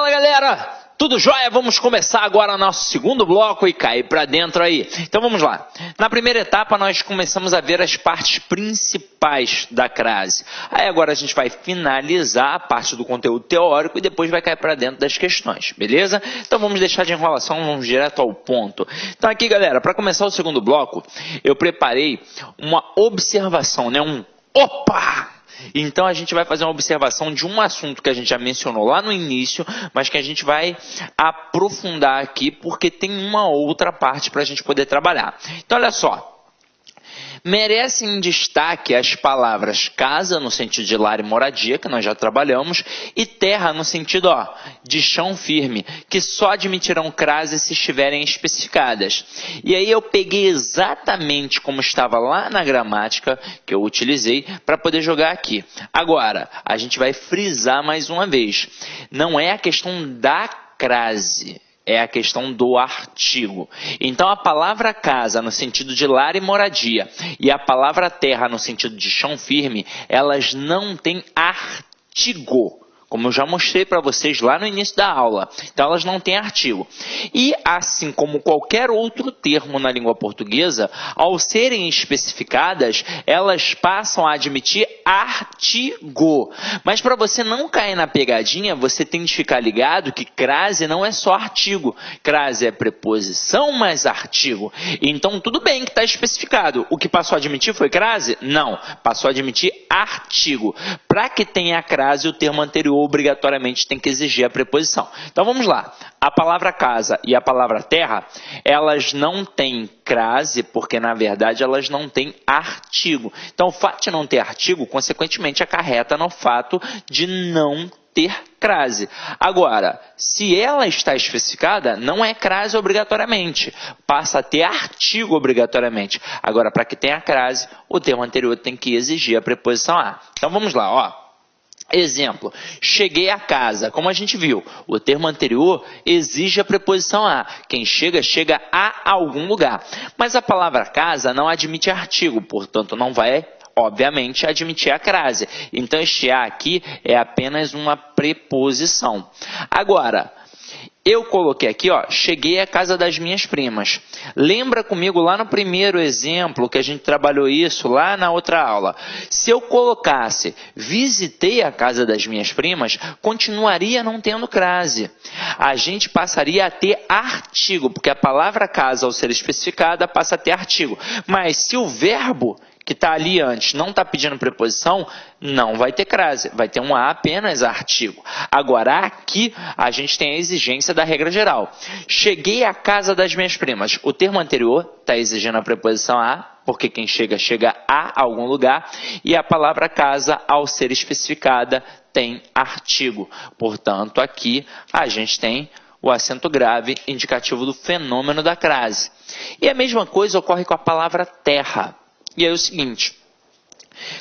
Fala, galera! Tudo jóia? Vamos começar agora nosso segundo bloco e cair para dentro aí. Então vamos lá. Na primeira etapa nós começamos a ver as partes principais da crase. Aí agora a gente vai finalizar a parte do conteúdo teórico e depois vai cair para dentro das questões, beleza? Então vamos deixar de enrolação, vamos direto ao ponto. Então aqui, galera, para começar o segundo bloco, eu preparei uma observação, né? Opa! Então a gente vai fazer uma observação de um assunto que a gente já mencionou lá no início, mas que a gente vai aprofundar aqui porque tem uma outra parte para a gente poder trabalhar. Então olha só. Merecem destaque as palavras casa, no sentido de lar e moradia, que nós já trabalhamos, e terra, no sentido de chão firme, que só admitirão crase se estiverem especificadas. E aí eu peguei exatamente como estava lá na gramática, que eu utilizei, para poder jogar aqui. Agora, a gente vai frisar mais uma vez. Não é a questão da crase. É a questão do artigo. Então, a palavra casa, no sentido de lar e moradia, e a palavra terra, no sentido de chão firme, elas não têm artigo. Como eu já mostrei para vocês lá no início da aula. Então, elas não têm artigo. E, assim como qualquer outro termo na língua portuguesa, ao serem especificadas, elas passam a admitir artigo. Mas para você não cair na pegadinha, você tem de ficar ligado que crase não é só artigo. Crase é preposição mais artigo. Então, tudo bem que está especificado. O que passou a admitir foi crase? Não. Passou a admitir artigo. Para que tenha crase, o termo anterior obrigatoriamente tem que exigir a preposição. Então vamos lá. A palavra casa e a palavra terra, elas não têm crase porque na verdade elas não têm artigo. Então o fato de não ter artigo, consequentemente acarreta no fato de não ter crase. Agora, se ela está especificada, não é crase obrigatoriamente, passa a ter artigo obrigatoriamente. Agora, para que tenha crase, o termo anterior tem que exigir a preposição a. Então vamos lá, Exemplo, cheguei a casa. Como a gente viu, o termo anterior exige a preposição a. Quem chega, chega a algum lugar. Mas a palavra casa não admite artigo, portanto não vai, obviamente, admitir a crase. Então este a aqui é apenas uma preposição. Agora, eu coloquei aqui, cheguei à casa das minhas primas. Lembra comigo lá no primeiro exemplo que a gente trabalhou isso lá na outra aula. Se eu colocasse visitei a casa das minhas primas, continuaria não tendo crase. A gente passaria a ter artigo, porque a palavra casa, ao ser especificada, passa a ter artigo. Mas se o verbo que está ali antes não está pedindo preposição, não vai ter crase, vai ter um a apenas artigo. Agora aqui a gente tem a exigência da regra geral. Cheguei à casa das minhas primas. O termo anterior está exigindo a preposição a, porque quem chega, chega a algum lugar. E a palavra casa, ao ser especificada, tem artigo. Portanto, aqui a gente tem o acento grave indicativo do fenômeno da crase. E a mesma coisa ocorre com a palavra terra. E aí é o seguinte,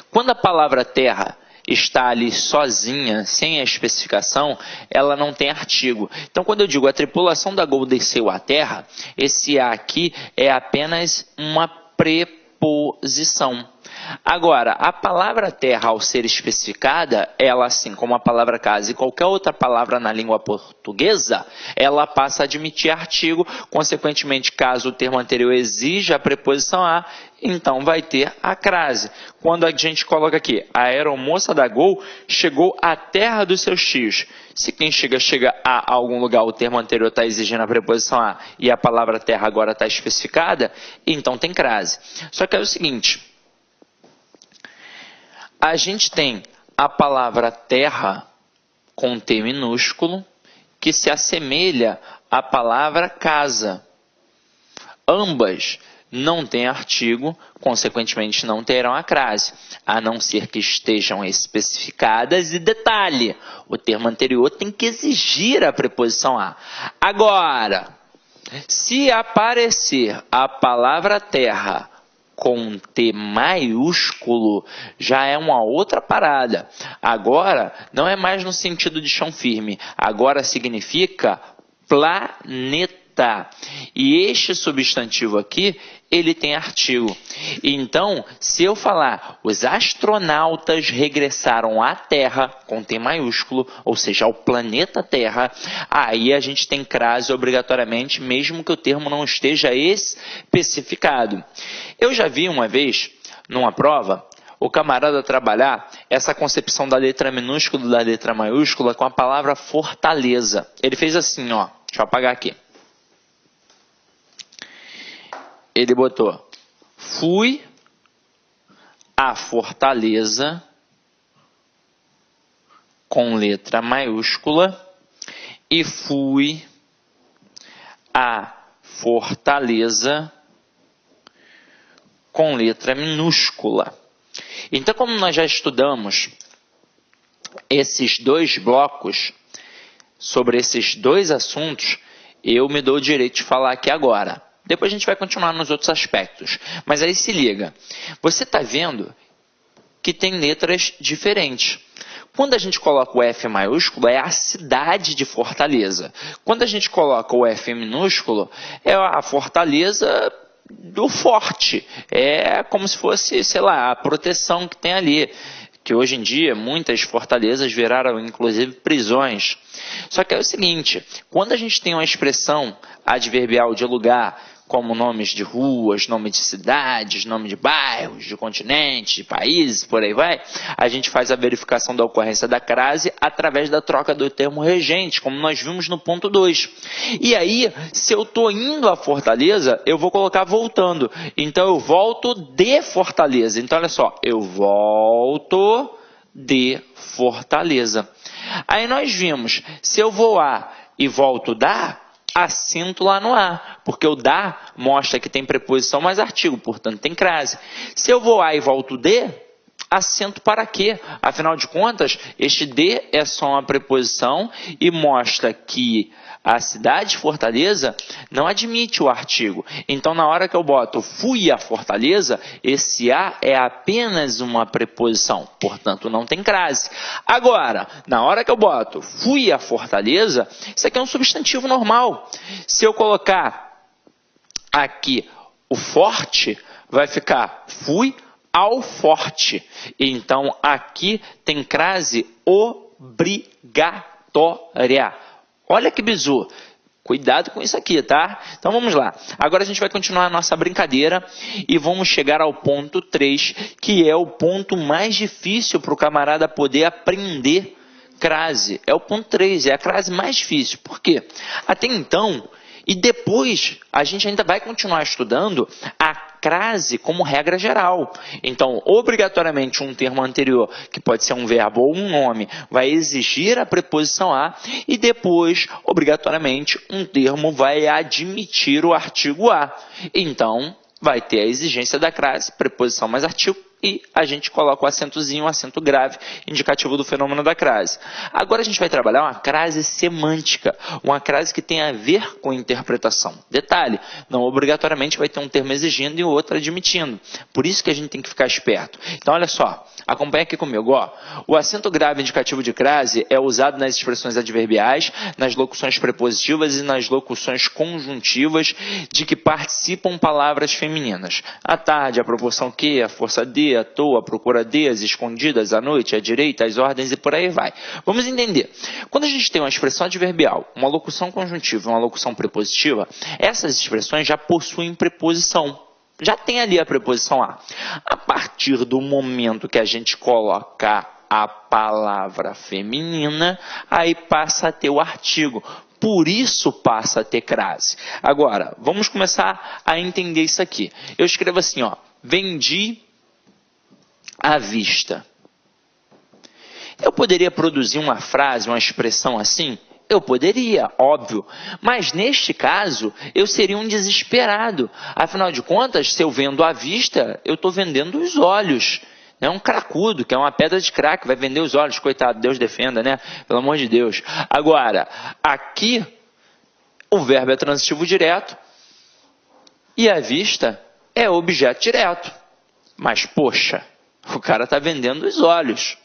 quando a palavra terra está ali sozinha, sem a especificação, ela não tem artigo. Então, quando eu digo a tripulação da Gol desceu à terra, esse a aqui é apenas uma preposição. Agora, a palavra terra, ao ser especificada, ela, assim como a palavra casa e qualquer outra palavra na língua portuguesa, ela passa a admitir artigo, consequentemente, caso o termo anterior exija a preposição a, então vai ter a crase. Quando a gente coloca aqui, a aeromoça da Gol chegou à terra dos seus tios. Se quem chega, chega a algum lugar, o termo anterior está exigindo a preposição a e a palavra terra agora está especificada, então tem crase. Só que é o seguinte, a gente tem a palavra terra com T minúsculo que se assemelha à palavra casa. Ambas não têm artigo, consequentemente não terão a crase, a não ser que estejam especificadas. E detalhe, o termo anterior tem que exigir a preposição a. Agora, se aparecer a palavra terra com T maiúsculo, já é uma outra parada. Agora, não é mais no sentido de chão firme. Agora significa planeta. está. E este substantivo aqui, ele tem artigo. Então, se eu falar, os astronautas regressaram à Terra, com T maiúsculo, ou seja, ao planeta Terra, aí a gente tem crase obrigatoriamente, mesmo que o termo não esteja especificado. Eu já vi uma vez, numa prova, o camarada trabalhar essa concepção da letra minúscula e da letra maiúscula com a palavra fortaleza. Ele fez assim, ó, deixa eu apagar aqui. Ele botou, fui à Fortaleza com letra maiúscula e fui à Fortaleza com letra minúscula. Então, como nós já estudamos esses dois blocos, sobre esses dois assuntos, eu me dou o direito de falar aqui agora. Depois a gente vai continuar nos outros aspectos. Mas aí se liga, você está vendo que tem letras diferentes. Quando a gente coloca o F maiúsculo, é a cidade de Fortaleza. Quando a gente coloca o F minúsculo, é a Fortaleza do forte. É como se fosse, sei lá, a proteção que tem ali. Que hoje em dia muitas fortalezas viraram inclusive prisões. Só que é o seguinte, quando a gente tem uma expressão adverbial de lugar, como nomes de ruas, nome de cidades, nome de bairros, de continentes, de países, por aí vai, a gente faz a verificação da ocorrência da crase através da troca do termo regente, como nós vimos no ponto 2. E aí, se eu estou indo à Fortaleza, eu vou colocar voltando. Então, eu volto de Fortaleza. Então, olha só, eu volto de Fortaleza. Aí nós vimos, se eu vou a e volto da, acento lá no A, porque o da mostra que tem preposição mais artigo, portanto tem crase. Se eu vou a e volto de, acento para quê? Afinal de contas, este de é só uma preposição e mostra que a cidade de Fortaleza não admite o artigo. Então, na hora que eu boto fui à Fortaleza, esse a é apenas uma preposição, portanto não tem crase. Agora, na hora que eu boto fui à Fortaleza, isso aqui é um substantivo normal. Se eu colocar aqui o forte, vai ficar fui ao forte. Então, aqui tem crase obrigatória. Olha que bizu. Cuidado com isso aqui, tá? Então, vamos lá. Agora, a gente vai continuar a nossa brincadeira e vamos chegar ao ponto 3, que é o ponto mais difícil para o camarada poder aprender crase. É o ponto 3, é a crase mais difícil. Por quê? Até então, e depois, a gente ainda vai continuar estudando a crase como regra geral. Então, obrigatoriamente, um termo anterior, que pode ser um verbo ou um nome, vai exigir a preposição a, e depois, obrigatoriamente, um termo vai admitir o artigo a. Então, vai ter a exigência da crase, preposição mais artigo, e a gente coloca o acentozinho, o acento grave, indicativo do fenômeno da crase. Agora a gente vai trabalhar uma crase semântica, uma crase que tem a ver com interpretação. Detalhe, não obrigatoriamente vai ter um termo exigindo e o outro admitindo. Por isso que a gente tem que ficar esperto. Então, olha só, acompanha aqui comigo. Ó. O acento grave indicativo de crase é usado nas expressões adverbiais, nas locuções prepositivas e nas locuções conjuntivas de que participam palavras femininas. À tarde, a proporção que, a força de, à toa, à procura de, às escondidas, à noite, à direita, às ordens e por aí vai. Vamos entender. Quando a gente tem uma expressão adverbial, uma locução conjuntiva e uma locução prepositiva, essas expressões já possuem preposição. Já tem ali a preposição a. A partir do momento que a gente coloca a palavra feminina, aí passa a ter o artigo. Por isso passa a ter crase. Agora, vamos começar a entender isso aqui. Eu escrevo assim, ó, vendi à vista. Eu poderia produzir uma frase, uma expressão assim? Eu poderia, óbvio. Mas neste caso, eu seria um desesperado. Afinal de contas, se eu vendo à vista, eu estou vendendo os olhos. É um cracudo, que é uma pedra de crack, vai vender os olhos, coitado, Deus defenda, né? Pelo amor de Deus. Agora, aqui, o verbo é transitivo direto e a vista é objeto direto. Mas, poxa, o cara está vendendo os olhos.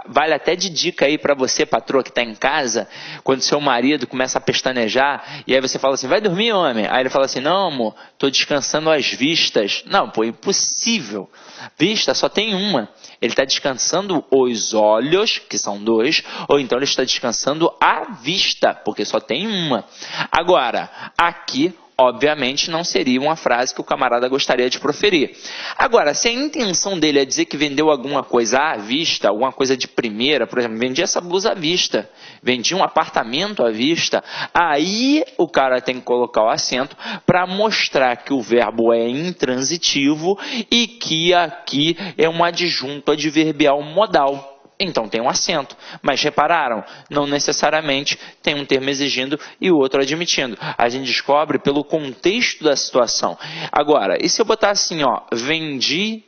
Vale até de dica aí para você, patroa que está em casa, quando seu marido começa a pestanejar, e aí você fala assim, vai dormir, homem? Aí ele fala assim, não, amor, estou descansando as vistas. Não, pô, impossível. Vista só tem uma. Ele está descansando os olhos, que são dois, ou então ele está descansando a vista, porque só tem uma. Agora, aqui, obviamente, não seria uma frase que o camarada gostaria de proferir. Agora, se a intenção dele é dizer que vendeu alguma coisa à vista, alguma coisa de primeira, por exemplo, vendi essa blusa à vista, vendi um apartamento à vista, aí o cara tem que colocar o acento para mostrar que o verbo é intransitivo e que aqui é um adjunto adverbial modal. Então tem um acento, mas repararam, não necessariamente tem um termo exigindo e o outro admitindo. A gente descobre pelo contexto da situação. Agora, e se eu botar assim, ó, vendi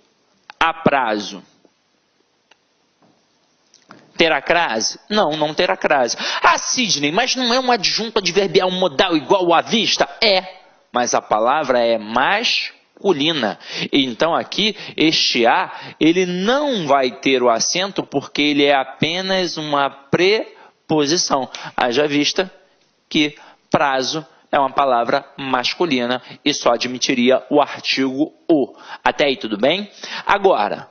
a prazo? Terá crase? Não, não terá crase. Ah, Sidney, mas não é um adjunto adverbial modal igual à vista? É, mas a palavra é masculina. Então aqui, este A, ele não vai ter o acento porque ele é apenas uma preposição. Haja vista que prazo é uma palavra masculina e só admitiria o artigo o. Até aí tudo bem? Agora,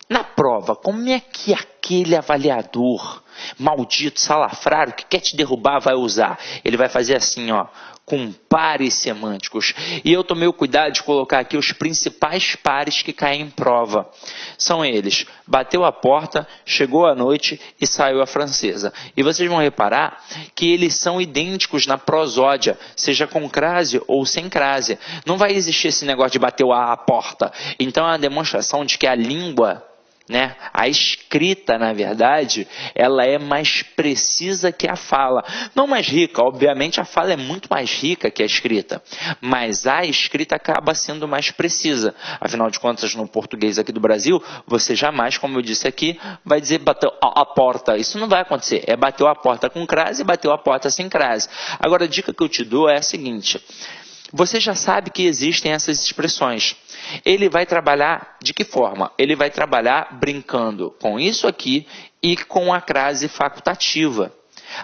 na prova, como é que aquele avaliador maldito, salafrário, que quer te derrubar vai usar? Ele vai fazer assim, ó, com pares semânticos. E eu tomei o cuidado de colocar aqui os principais pares que caem em prova. São eles: bateu a porta, chegou à noite e saiu a francesa. E vocês vão reparar que eles são idênticos na prosódia, seja com crase ou sem crase. Não vai existir esse negócio de bateu a porta. Então é uma demonstração de que a língua, né, a escrita, na verdade, ela é mais precisa que a fala. Não mais rica, obviamente a fala é muito mais rica que a escrita, mas a escrita acaba sendo mais precisa. Afinal de contas, no português aqui do Brasil, você jamais, como eu disse aqui, vai dizer bateu a porta. Isso não vai acontecer. É bateu a porta com crase e bateu a porta sem crase. Agora, a dica que eu te dou é a seguinte: você já sabe que existem essas expressões. Ele vai trabalhar de que forma? Ele vai trabalhar brincando com isso aqui e com a crase facultativa.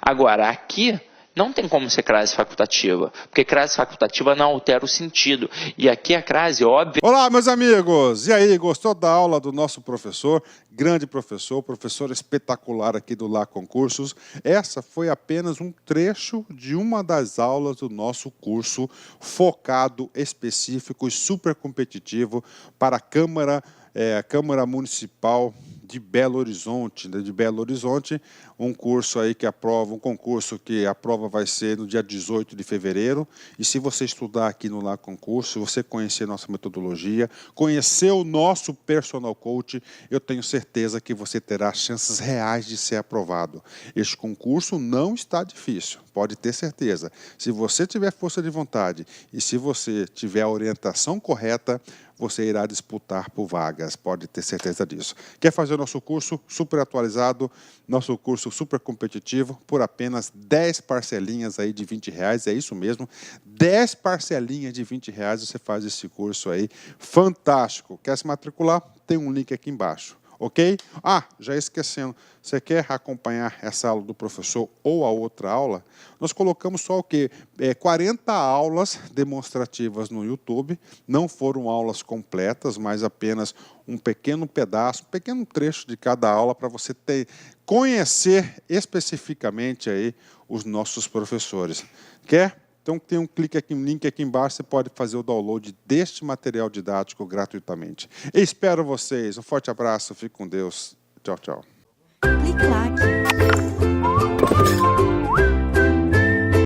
Agora, aqui não tem como ser crase facultativa, porque crase facultativa não altera o sentido. E aqui a crase, óbvio... Olá, meus amigos! E aí, gostou da aula do nosso professor? Grande professor espetacular aqui do Lá Concursos. Essa foi apenas um trecho de uma das aulas do nosso curso focado, específico e super competitivo para a Câmara Municipal de Belo Horizonte, um curso aí que aprova, um concurso que a prova vai ser no dia 18 de fevereiro. E se você estudar aqui no Lá Concurso, você conhecer nossa metodologia, conhecer o nosso personal coach, eu tenho certeza que você terá chances reais de ser aprovado. Este concurso não está difícil, pode ter certeza. Se você tiver força de vontade e se você tiver a orientação correta, você irá disputar por vagas, pode ter certeza disso. Quer fazer o nosso curso super atualizado, nosso curso super competitivo, por apenas 10 parcelinhas aí de R$20, é isso mesmo, 10 parcelinhas de R$20 você faz esse curso aí, fantástico. Quer se matricular? Tem um link aqui embaixo. Ok? Ah, já esquecendo, você quer acompanhar essa aula do professor ou a outra aula? Nós colocamos só o quê? 40 aulas demonstrativas no YouTube, não foram aulas completas, mas apenas um pequeno pedaço, um pequeno trecho de cada aula para você conhecer especificamente aí os nossos professores. Quer? Então tem um link aqui embaixo, você pode fazer o download deste material didático gratuitamente. Eu espero vocês, um forte abraço, fique com Deus. Tchau, tchau. Clique lá.